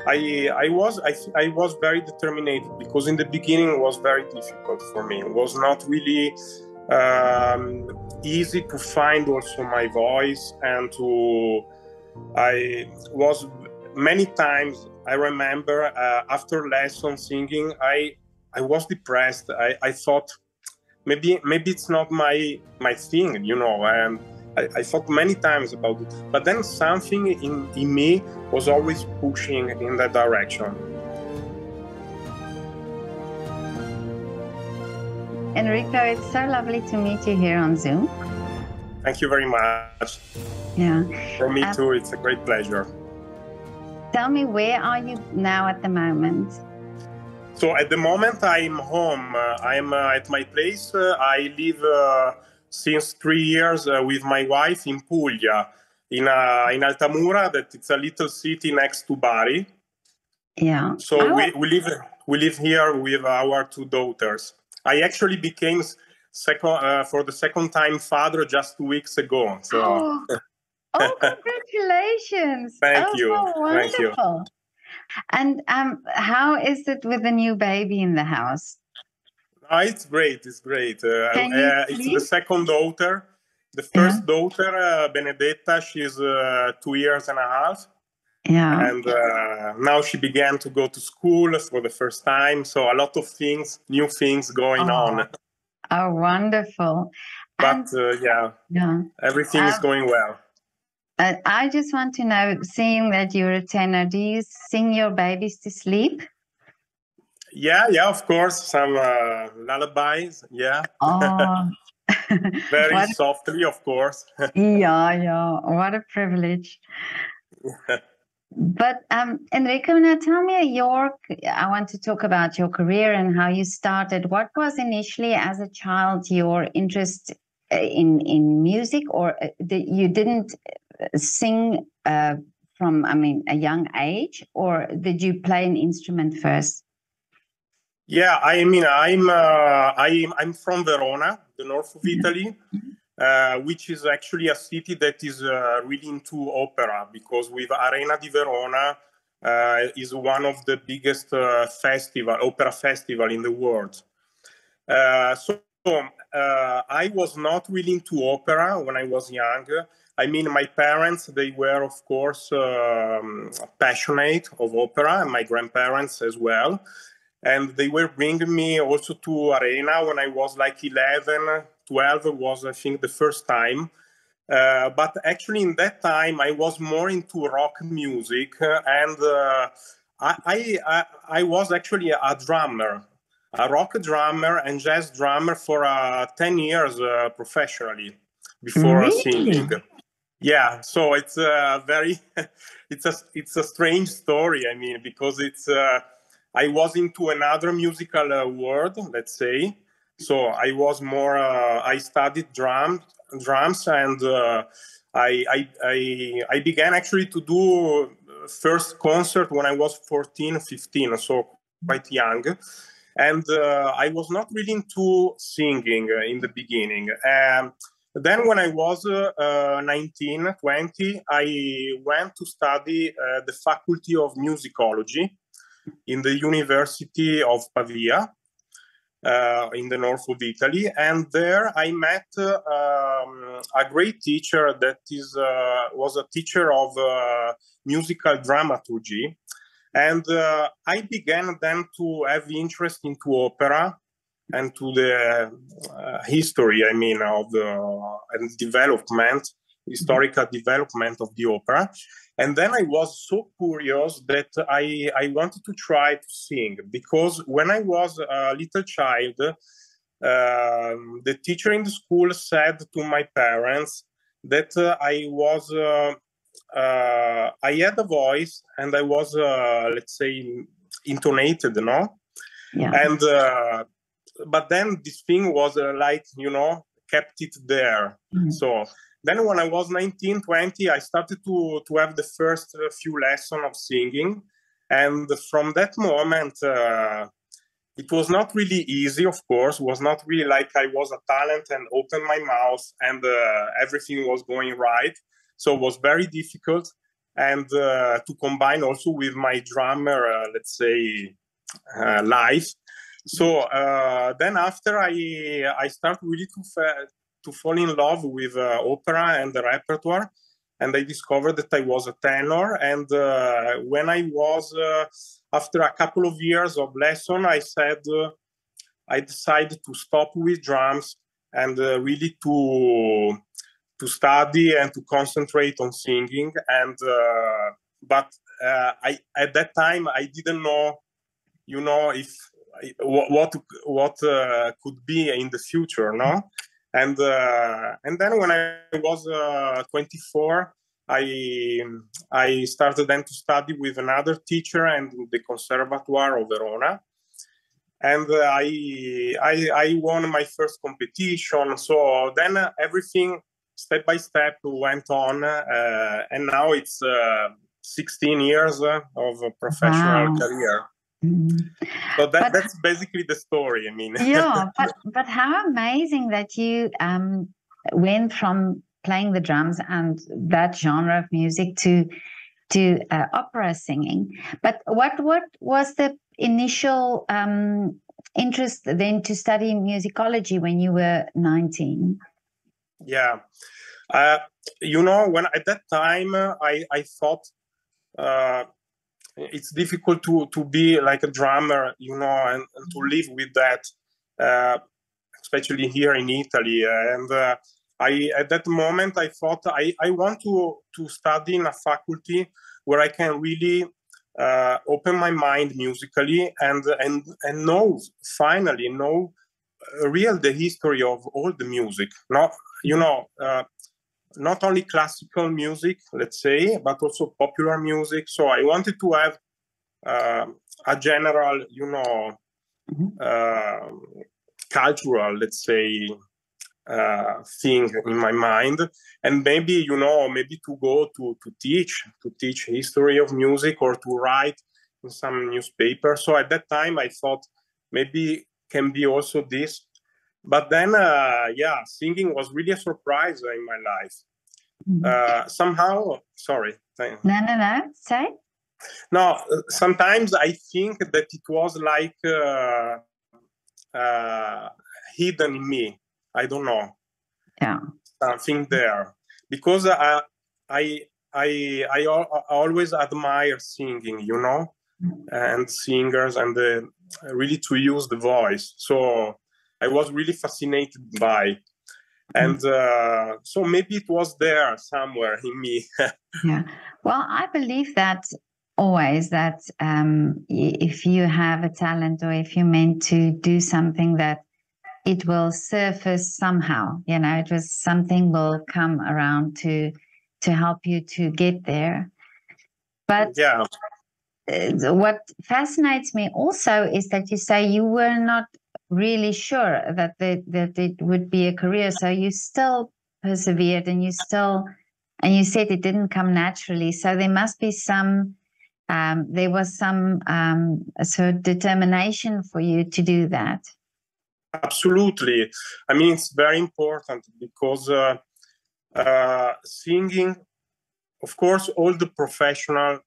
I was very determined, because in the beginning it was very difficult for me. It was not really easy to find also my voice, and I was many times, I remember, after lesson singing, I was depressed. I thought maybe it's not my thing, and I thought many times about it. But then something in me was always pushing in that direction. Enrico, it's so lovely to meet you here on Zoom. Thank you very much. Yeah. For me too, it's a great pleasure. Tell me, where are you now at the moment? So at the moment I'm home. I'm at my place. I live since 3 years with my wife in Puglia, in Altamura. That it's a little city next to Bari. Yeah. So we live here with our 2 daughters. I actually became for the second time father just 2 weeks ago. So. Oh, congratulations! Thank you. So wonderful. Thank you. And how is it with the new baby in the house? It's great. It's great. It's the second daughter. The first daughter, Benedetta, she's 2 years and a half. Yeah. And now she began to go to school for the first time. So a lot of things, new things going on. Oh, wonderful. But everything is going well. I just want to know, seeing that you're a tenor, do you sing your babies to sleep? Yeah, of course. Some lullabies, yeah. Oh. Very softly, of course. Yeah. What a privilege. But Enrico, now tell me I want to talk about your career and how you started. What was initially, as a child, your interest in music, or you didn't sing from, a young age, or did you play an instrument first? Yeah, I'm from Verona, the north of Italy, which is actually a city that is really into opera, because with Arena di Verona is one of the biggest opera festival in the world. So I was not really into opera when I was young. My parents, they were, of course, passionate of opera, and my grandparents as well. And they were bringing me also to Arena when I was like 11, 12 was, I think, the first time. But actually in that time, I was more into rock music. And I was actually a drummer, a rock drummer and jazz drummer for 10 years professionally before singing. Yeah, so it's it's a strange story. Because I was into another musical world, let's say. So I was more. I studied drums, and I began actually to do first concert when I was 14, 15, so quite young. And I was not really into singing in the beginning. Then when I was 19, 20, I went to study the Faculty of Musicology in the University of Pavia, in the north of Italy. And there I met a great teacher that was a teacher of musical dramaturgy. And I began then to have interest into opera and to the history, of and development, historical development of the opera. And then I was so curious that I wanted to try to sing, because when I was a little child, the teacher in the school said to my parents that I had a voice and I was, let's say, intonated, no? Yeah. And but then this thing was kept it there. Mm-hmm. So then when I was 19, 20, I started to have the first few lessons of singing. And from that moment, it was not really easy, of course. It was not really like I was a talent and opened my mouth and everything was going right. So it was very difficult. and to combine also with my drummer, let's say, life. So then after I started really to fall in love with opera and the repertoire, and I discovered that I was a tenor. And when I was, after a couple of years of lesson, I decided to stop with drums and really to study and to concentrate on singing. And but at that time I didn't know, if what could be in the future, no. And then when I was 24, I started then to study with another teacher and the Conservatoire of Verona. And I won my first competition. So then everything step by step went on, and now it's 16 years of a professional career. So that's basically the story. I mean, yeah, but how amazing that you went from playing the drums and that genre of music to opera singing. But what was the initial interest then to study musicology when you were 19? Yeah, when at that time I thought it's difficult to be like a drummer, and to live with that, especially here in Italy. And at that moment I thought I want to study in a faculty where I can really open my mind musically and finally know the history of all the music. Not only classical music, let's say, but also popular music. So I wanted to have a general, cultural, let's say, thing in my mind, and maybe to go to teach history of music or to write in some newspaper. So at that time I thought maybe can be also this, but then singing was really a surprise in my life. Somehow, sorry. No, say. No, sometimes I think that it was like hidden in me. I don't know. Yeah. Something there, because I always admire singing, and singers, and really to use the voice. So I was really fascinated by, and so maybe it was there somewhere in me. Yeah. Well, I believe that always that if you have a talent or if you're meant to do something, that it will surface somehow. It was something will come around to help you to get there. But yeah, what fascinates me also is that you say you were not really sure that it would be a career, so you still persevered, and you said it didn't come naturally. So there must be there was some sort of determination for you to do that. Absolutely. I mean, it's very important because singing, of course, all the professional,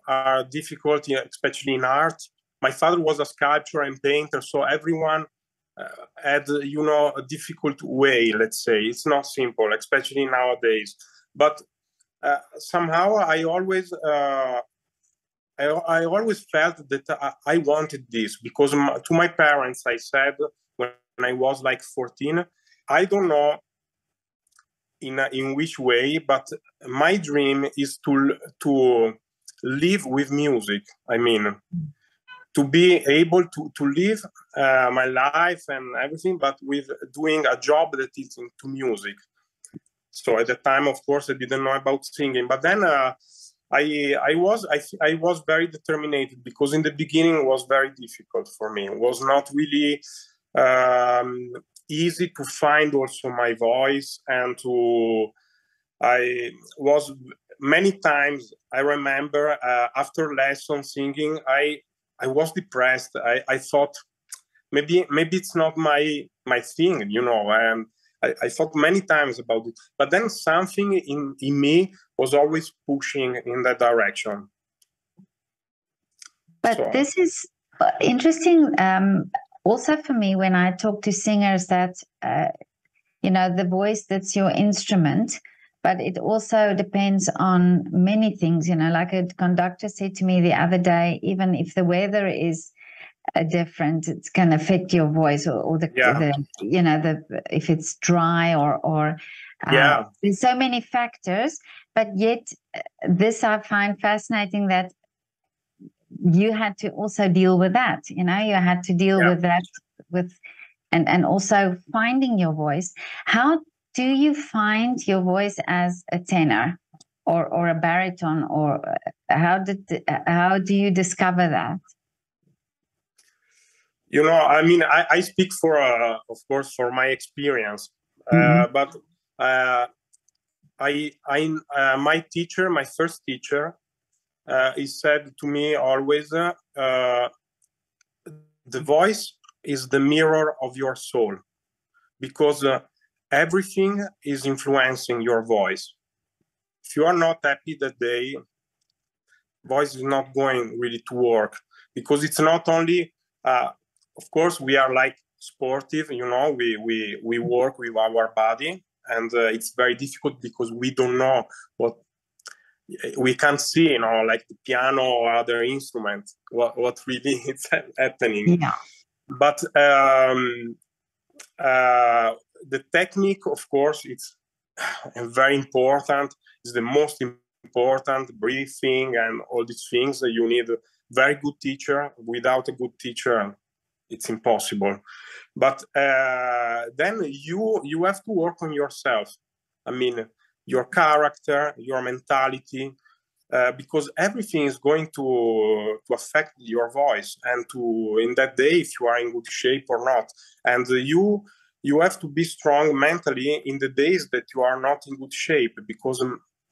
are difficult, especially in art. My father was a sculptor and painter, so everyone had, a difficult way, let's say. It's not simple, especially nowadays. But somehow I always felt that I wanted this, because to my parents I said when I was like 14, I don't know in which way, but my dream is to live with music. I mean, to be able to live my life and everything, but with doing a job that is into music. So at the time, of course, I didn't know about singing, but then I was very determined, because in the beginning it was very difficult for me. It was not really easy to find also my voice, and I was many times, I remember after lesson singing, I was depressed. I thought maybe it's not my thing, and I thought many times about it, but then something in me was always pushing in that direction. But this is interesting. Also for me, when I talk to singers, that the voice, that's your instrument, but it also depends on many things. Like a conductor said to me the other day, even if the weather is different, it's going to affect your voice, or if it's dry or there's so many factors. But yet, this I find fascinating, that you had to also deal with that. You had to deal with that, and also finding your voice. How do you find your voice as a tenor or a baritone, or how do you discover that? I mean, I speak of course, for my experience, but my teacher, my first teacher, he said to me always, the voice is the mirror of your soul, because everything is influencing your voice. If you are not happy that day, voice is not going really to work, because it's not only, of course, we are like sportive, we work with our body, and it's very difficult because we don't know what we can't see, like the piano or other instruments, what really is happening. Yeah. But the technique, of course, it's very important. It's the most important, breathing and all these things. You need a very good teacher. Without a good teacher, it's impossible. But then you have to work on yourself. I mean, your character, your mentality, because everything is going to affect your voice, and in that day, if you are in good shape or not. And you have to be strong mentally in the days that you are not in good shape, because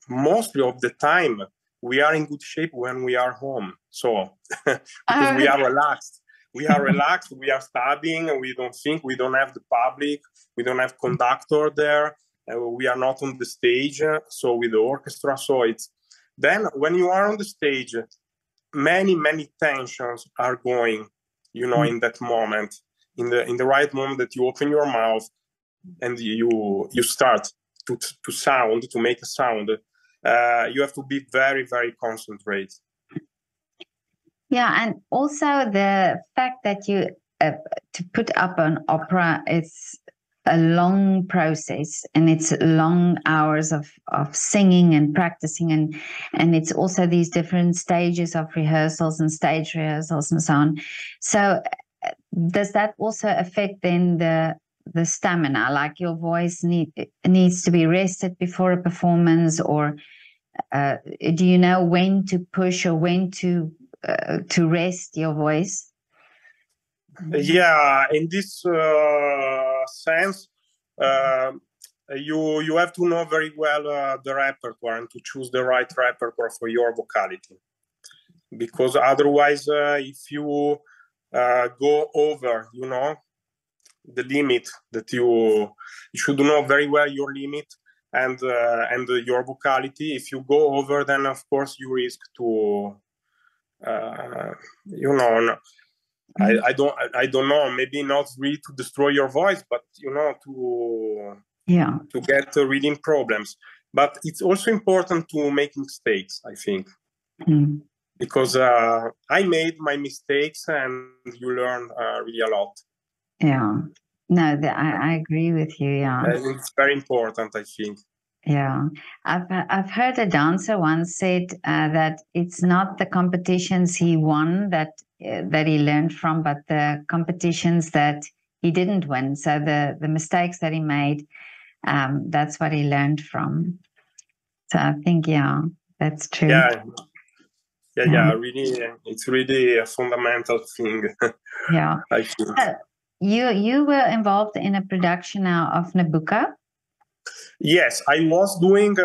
mostly of the time we are in good shape when we are home. So because we are relaxed. We are relaxed, we are studying, we don't think, we don't have the public, we don't have conductor there, we are not on the stage, so with the orchestra. So it's then when you are on the stage, many tensions are going, in that moment, in the right moment that you open your mouth and you start to sound, to make a sound. You have to be very, very concentrated. Yeah, and also the fact that you to put up an opera, it's a long process, and it's long hours of singing and practicing, and it's also these different stages of rehearsals and stage rehearsals and so on. So does that also affect then the stamina? Like your voice needs to be rested before a performance, or do you know when to push or when to rest your voice? Yeah, in this sense, you have to know very well the repertoire and to choose the right repertoire for your vocality, because otherwise, if you go over, the limit that you should know very well your limit and your vocality. If you go over, then of course you risk to I don't know, maybe not really to destroy your voice, but to get reading problems. But it's also important to make mistakes, I think, because I made my mistakes, and you learn really a lot. Yeah, no, I agree with you. Yeah, and it's very important, I think. Yeah, I've heard a dancer once said that it's not the competitions he won that he learned from, but the competitions that he didn't win. So the mistakes that he made, that's what he learned from. So I think, yeah, that's true. Yeah. Really, it's really a fundamental thing. Yeah, I think. You were involved in a production now of Nabucco. Yes, I was in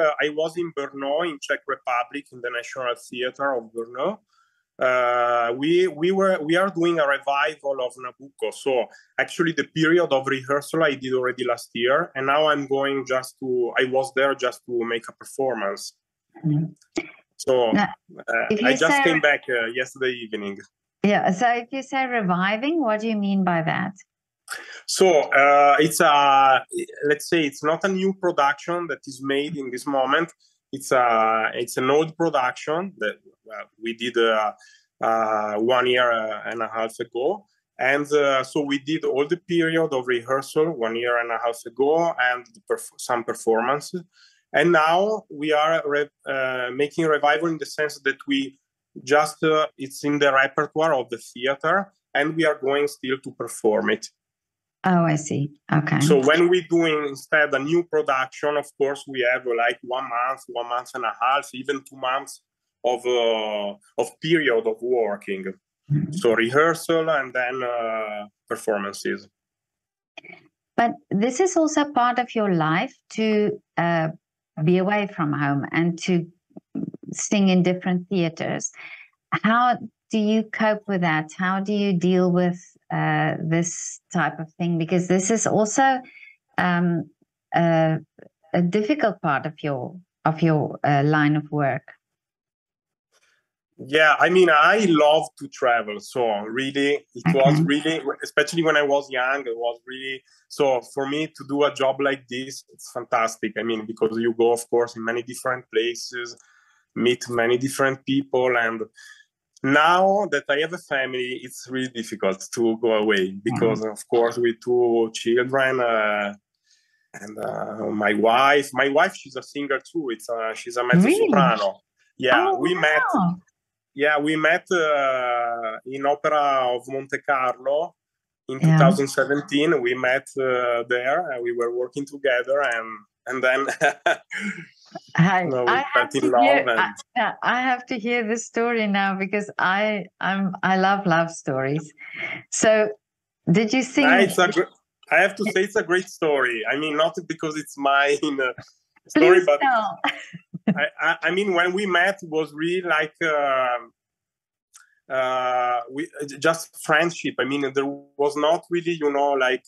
Brno, in Czech Republic, in the National Theatre of Brno. we are doing a revival of Nabucco. So actually, the period of rehearsal I did already last year, and now I was there just to make a performance. So I just came back yesterday evening. Yeah. So if you say reviving, what do you mean by that? So let's say it's not a new production that is made in this moment. It's an old production that we did 1 year and a half ago, and so we did all the period of rehearsal 1 year and a half ago, and some performances. And now we are making revival in the sense that we just it's in the repertoire of the theater, and we are going still to perform it. Oh, I see. Okay. So when we're doing instead a new production, of course, we have like 1 month and a half, even 2 months of period of working. So rehearsal and then performances. But this is also part of your life to be away from home and to sing in different theaters. How do you cope with that? How do you deal with this type of thing? Because this is also a difficult part of your line of work. Yeah, I mean, I love to travel. So really, it was really, especially when I was young, it was really, so for me to do a job like this, it's fantastic. I mean, because you go, of course, in many different places, meet many different people. And now that I have a family, it's really difficult to go away because, of course, with 2 children and my wife, she's a singer too. She's a mezzo soprano. Yeah, we met. Yeah, we met in Opera of Monte Carlo in 2017. We met there, and we were working together, and then I have to hear this story now because I love stories. So, did you sing? I have to say it's a great story. I mean, not because it's my story, please but. Tell. I mean, when we met, it was really like just friendship. I mean, there was not really, like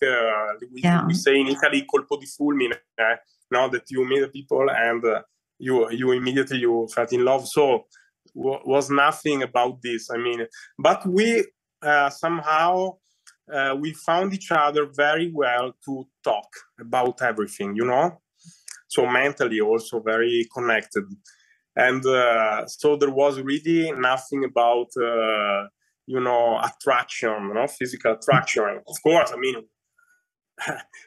we say in Italy, colpo di fulmine. Now that you meet people and you immediately you fell in love. So was nothing about this. I mean, but we somehow we found each other very well to talk about everything, So mentally also very connected. And so there was really nothing about, attraction, physical attraction. Of course, I mean,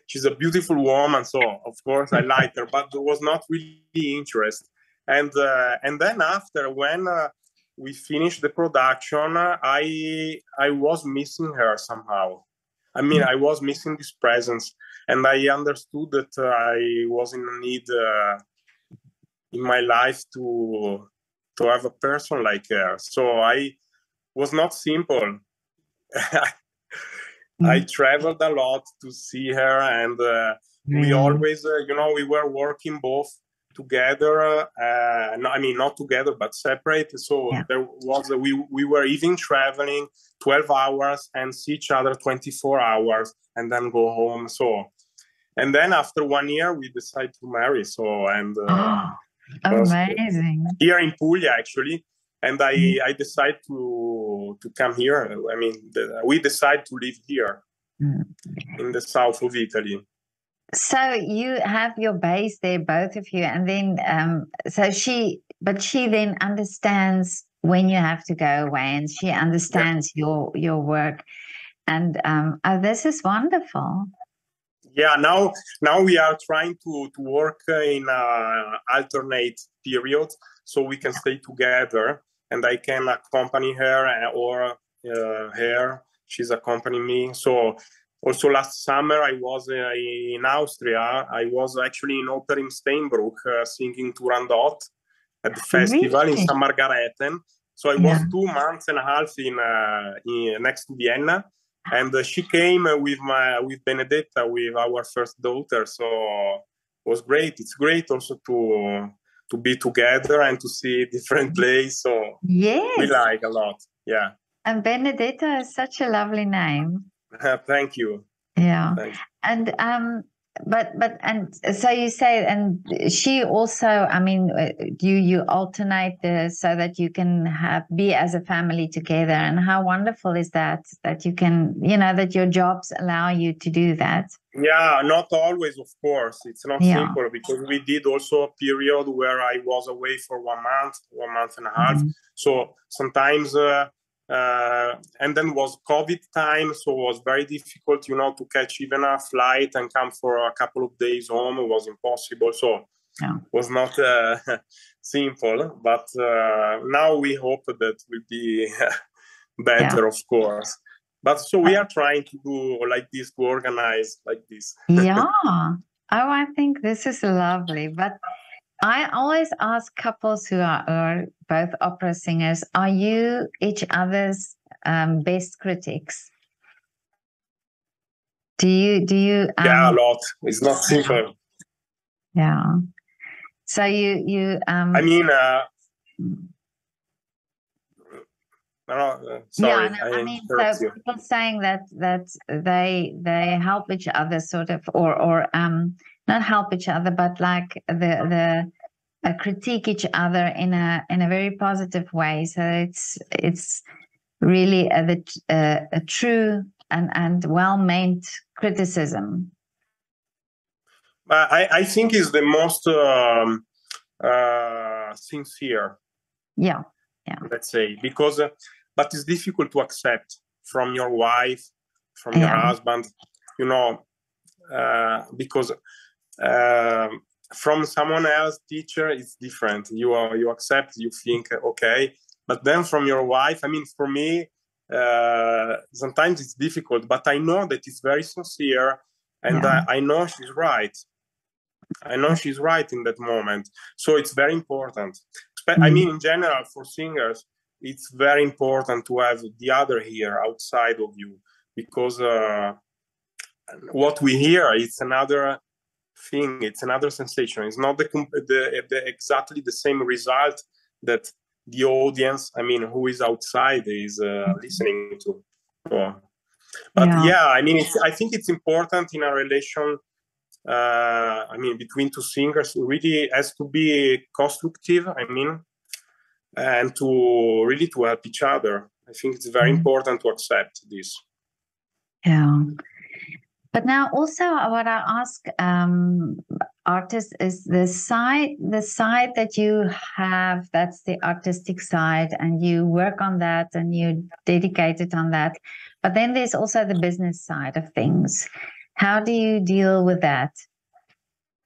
she's a beautiful woman, so of course I liked her, but there was not really interest. And then after, when we finished the production, I was missing her somehow. I mean, I was missing this presence. And I understood that I was in need in my life to have a person like her. So I was not simple. I traveled a lot to see her, and we always, we were working both together. No, I mean, not together, but separate. So there was we were even traveling 12 hours and see each other 24 hours and then go home. So. And then after 1 year, we decided to marry. So, and amazing. Here in Puglia, actually. And I decided to come here. I mean, we decided to live here in the south of Italy. So you have your base there, both of you. And then, she then understands when you have to go away, and she understands your work. And this is wonderful. Yeah, now we are trying to work in alternate periods so we can stay together, and I can accompany her or her. She's accompanying me. So also last summer I was in Austria. I was actually in Oper in Steinbruck singing Turandot at the festival in St. Margarethen. So I was 2 months and a half in next to Vienna. And she came with Benedetta, with our first daughter. So it was great. It's great also to be together and to see different places. So we like a lot. Yeah. And Benedetta is such a lovely name. Thank you. Yeah. Thanks. And and so you say, and she also, I mean, you alternate so that you can be as a family together. And how wonderful is that you can, that your jobs allow you to do that? Yeah, not always, of course. It's not simple, because we did also a period where I was away for 1 month and a half. So sometimes, and then was COVID time, so it was very difficult, to catch even a flight and come for a couple of days home. It was impossible. So it was not simple. But now we hope that will be better, of course. But so we are trying to do like this, to organize like this. Yeah. Oh, I think this is lovely. But I always ask couples who are both opera singers, are you each other's best critics? Do you? Yeah, a lot. It's not simple. Yeah. So you. I mean. Sorry, I mean, so people saying that they help each other, sort of, or not help each other, but like the critique each other in a very positive way. So it's really a true and well-meant criticism. I think is the most sincere. Yeah. Let's say, because but it's difficult to accept from your wife, from your husband, because from someone else teacher it's different. You accept, you think okay, but then from your wife, I mean, for me sometimes it's difficult, but I know that it's very sincere, and I know she's right. I know she's right in that moment. So it's very important. I mean, in general, for singers, it's very important to have the other ear outside of you, because what we hear, it's another thing, it's another sensation. It's not exactly the same result that the audience, I mean, who is outside is listening to. But I mean, I think it's important in a relation. I mean, between two singers, it really has to be constructive. I mean, and to really to help each other. I think it's very important to accept this. Yeah. But now also what I ask artists is the side that you have, that's the artistic side, and you work on that and you're dedicated on that. But then there's also the business side of things. How do you deal with that?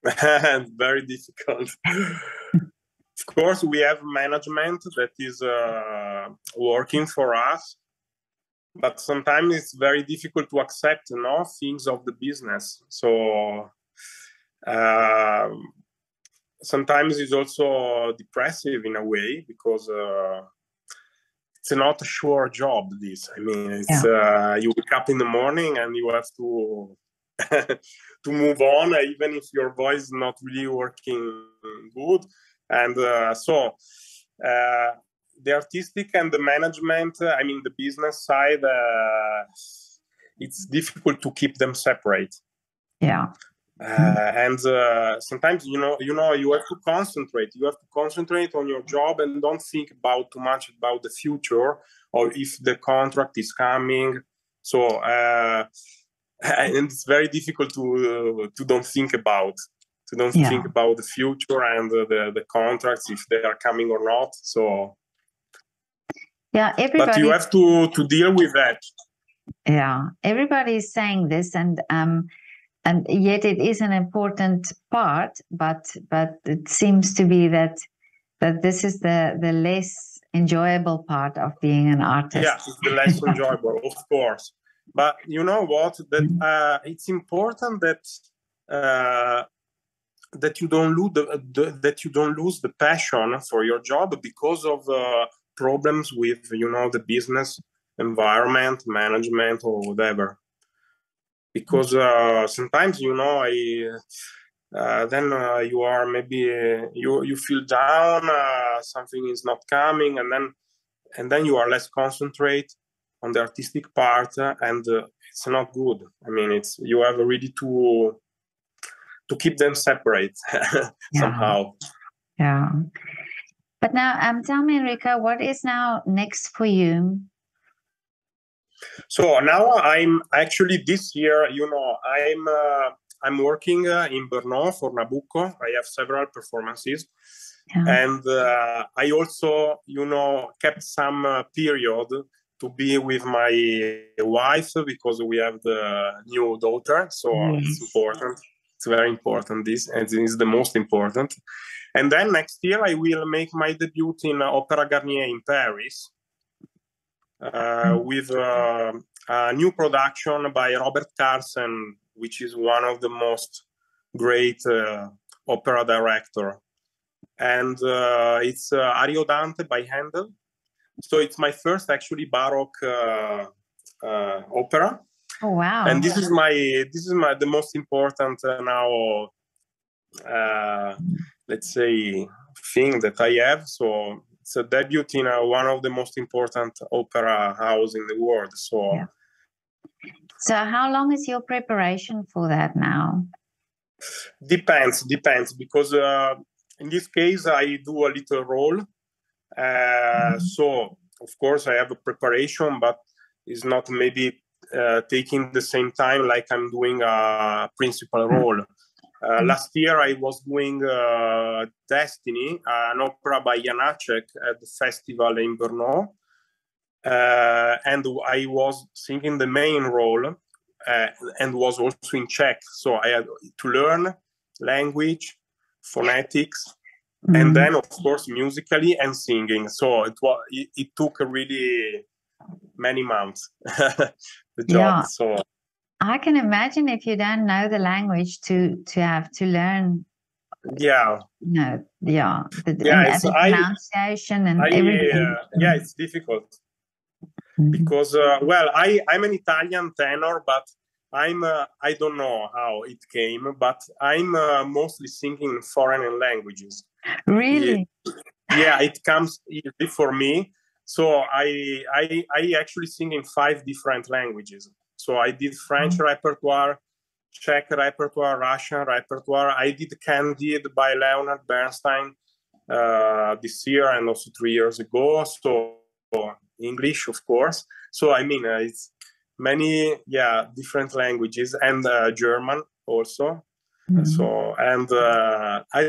Very difficult. Of course, we have management that is working for us, but sometimes it's very difficult to accept, things of the business. So sometimes it's also depressive in a way, because it's not a sure job. This, I mean, it's you wake up in the morning and you have to to move on, even if your voice is not really working good. And so the artistic and the management, I mean, the business side, it's difficult to keep them separate. Yeah. And sometimes, you have to concentrate. You have to concentrate on your job and don't think too much about the future, or if the contract is coming. So, and it's very difficult to don't think about. Think about the future and the contracts, if they are coming or not. So but you have to deal with that. Yeah, everybody is saying this, and yet it is an important part. But it seems to be that this is the less enjoyable part of being an artist. Yeah, it's the less enjoyable, of course. But you know what? That it's important that you don't lose the passion for your job because of problems with the business environment, management, or whatever. Because sometimes then you are maybe you feel down, something is not coming, and then and then you are less concentrate on the artistic part, and it's not good. I mean, you have really to keep them separate somehow. Yeah. But now, tell me, Enrico, what is now next for you? So now I'm actually this year, I'm working in Brno for Nabucco. I have several performances. Yeah. And I also, kept some period to be with my wife because we have the new daughter. So It's important. It's very important, and this is the most important. And then next year I will make my debut in Opéra Garnier in Paris with a new production by Robert Carsen, which is one of the most great opera director. And it's Ario Dante by Handel. So it's my first actually Baroque opera. Oh wow! And this is the most important now. Let's say thing that I have. So it's a debut in one of the most important opera house in the world. So how long is your preparation for that now? Depends because in this case I do a little role. So of course I have a preparation, but it's not maybe taking the same time like I'm doing a principal role. Last year I was doing Destiny, an opera by Janacek at the festival in Brno, and I was singing the main role and was also in Czech. So I had to learn language, phonetics, and then of course musically and singing. So it took really many months the job. Yeah. So I can imagine if you don't know the language to have to learn. Yeah. No. Yeah. The pronunciation and everything. It's difficult because I'm an Italian tenor, but I don't know how it came, but I'm mostly singing in foreign languages. Really? Yeah, it comes easy for me. So I actually sing in 5 different languages. So I did French repertoire, Czech repertoire, Russian repertoire. I did Candide by Leonard Bernstein this year and also 3 years ago. So English, of course. So I mean, it's many different languages, and German also. So I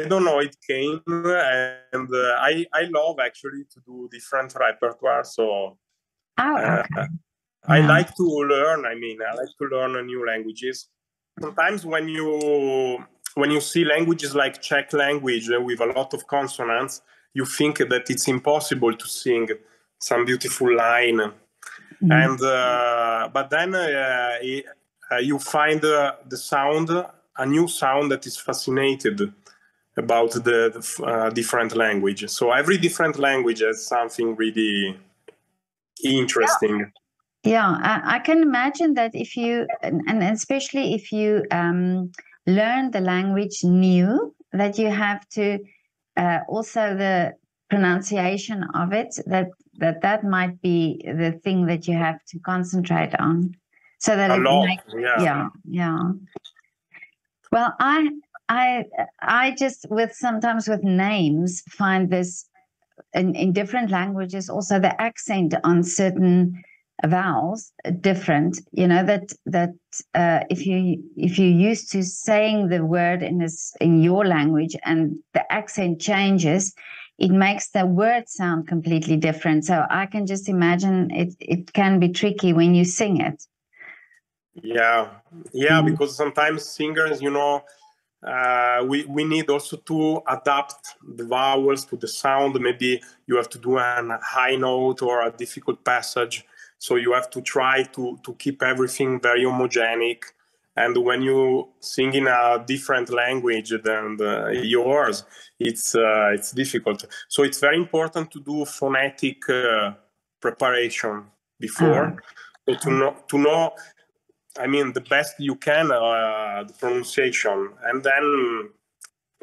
don't know, it came, and I love actually to do different repertoire. So I like to learn. I mean, I like to learn new languages. Sometimes when you see languages like Czech language with a lot of consonants, you think that it's impossible to sing some beautiful line, and but then you find the sound, a new sound that is fascinated about the different languages. So every different language has something really interesting. Yeah, I can imagine that if you, and especially if you learn the language new, that you have to also the pronunciation of it, that might be the thing that you have to concentrate on, so that Well, I just sometimes with names find this in different languages also the accent on certain vowels different, that if you used to saying the word in your language and the accent changes, it makes the word sound completely different. So I can just imagine it can be tricky when you sing it. Because sometimes singers, we need also to adapt the vowels to the sound. Maybe you have to do a high note or a difficult passage. So you have to try to keep everything very homogenic. And when you sing in a different language than yours, it's difficult. So it's very important to do phonetic preparation before, to know. I mean, the best you can, the pronunciation, and then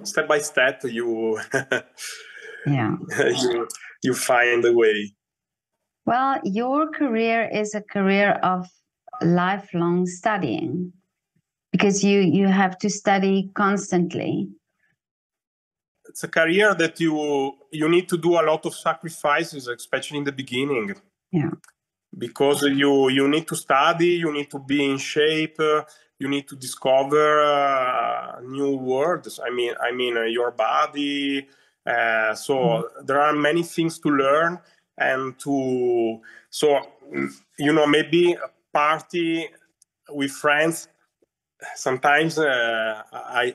step by step you you find a way. Well, your career is a career of lifelong studying because you have to study constantly. It's a career that you need to do a lot of sacrifices, especially in the beginning. Yeah. Because you need to study, you need to be in shape, you need to discover new words. I mean your body. So there are many things to learn and to. So maybe a party with friends. Sometimes I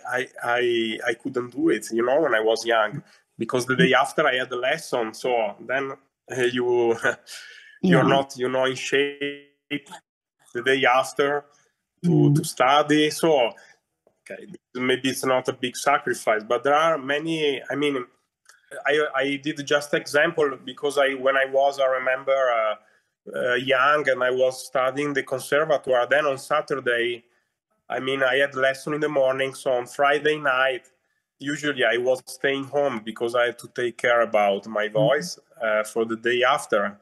couldn't do it, when I was young, because the day after I had a lesson. So then you're not, in shape the day after to study. So okay, maybe it's not a big sacrifice, but there are many. I mean, I did just example because when I remember young and I was studying the conservatoire. Then on Saturday, I had lesson in the morning. So on Friday night, usually I was staying home because I had to take care about my voice for the day after.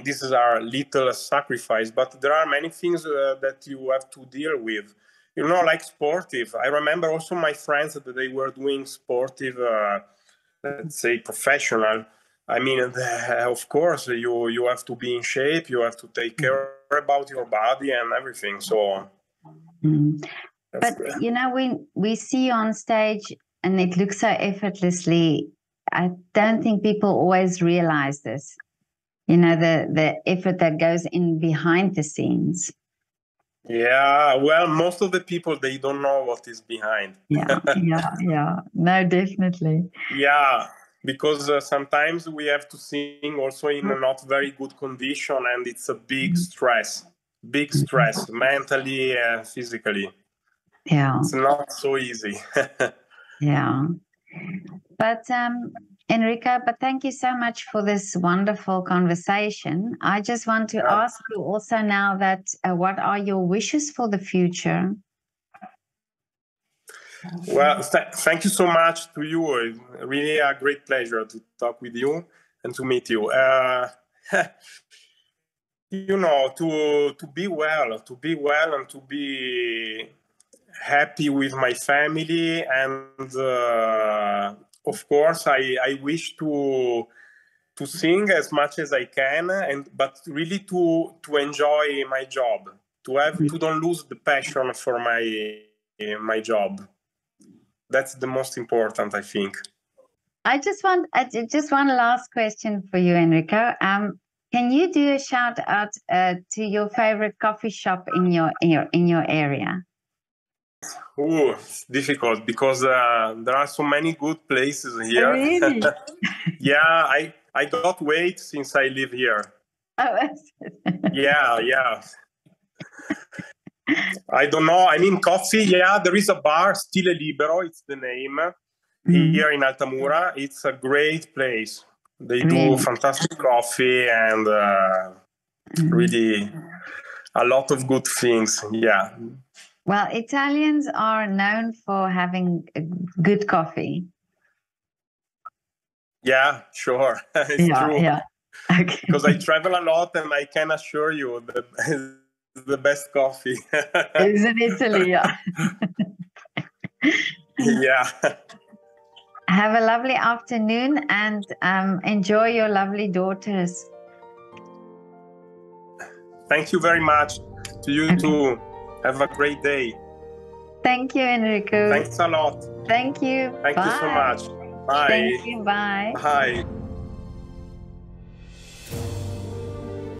This is our little sacrifice, but there are many things that you have to deal with. Like sportive. I remember also my friends that they were doing sportive, let's say professional. Of course, you have to be in shape. You have to take care about your body and everything. So, but we see on stage, and it looks so effortlessly. I don't think people always realize this. The effort that goes in behind the scenes. Yeah, well, most of the people, they don't know what is behind. Yeah. No, definitely. Yeah. Because sometimes we have to sing also in a not very good condition, and it's a big stress, mentally, physically. Yeah. It's not so easy. Yeah. But Enrico, thank you so much for this wonderful conversation. I just want to ask you also now that what are your wishes for the future? Well, thank you so much to you. It's really a great pleasure to talk with you and to meet you. To be well and to be happy with my family. And of course, I wish to sing as much as I can, but really to enjoy my job, to don't lose the passion for my job. That's the most important, I think. I just one last question for you, Enrico. Can you do a shout out to your favorite coffee shop in your area? Oh, it's difficult because there are so many good places here. Really? Yeah, I got weight since I live here. Oh, yeah. I don't know. Coffee. Yeah, there is a bar, Stile Libero. It's the name here in Altamura. It's a great place. They do fantastic coffee and really a lot of good things. Yeah. Well, Italians are known for having good coffee. Yeah, sure. It's true. Yeah. Okay. Because I travel a lot, and I can assure you that it's the best coffee. It's in Italy, yeah. Yeah. Have a lovely afternoon and enjoy your lovely daughters. Thank you very much. To you too. Have a great day. Thank you, Enrico. Thanks a lot. Thank you. Thank you so much. Bye. Thank you. Bye. Bye.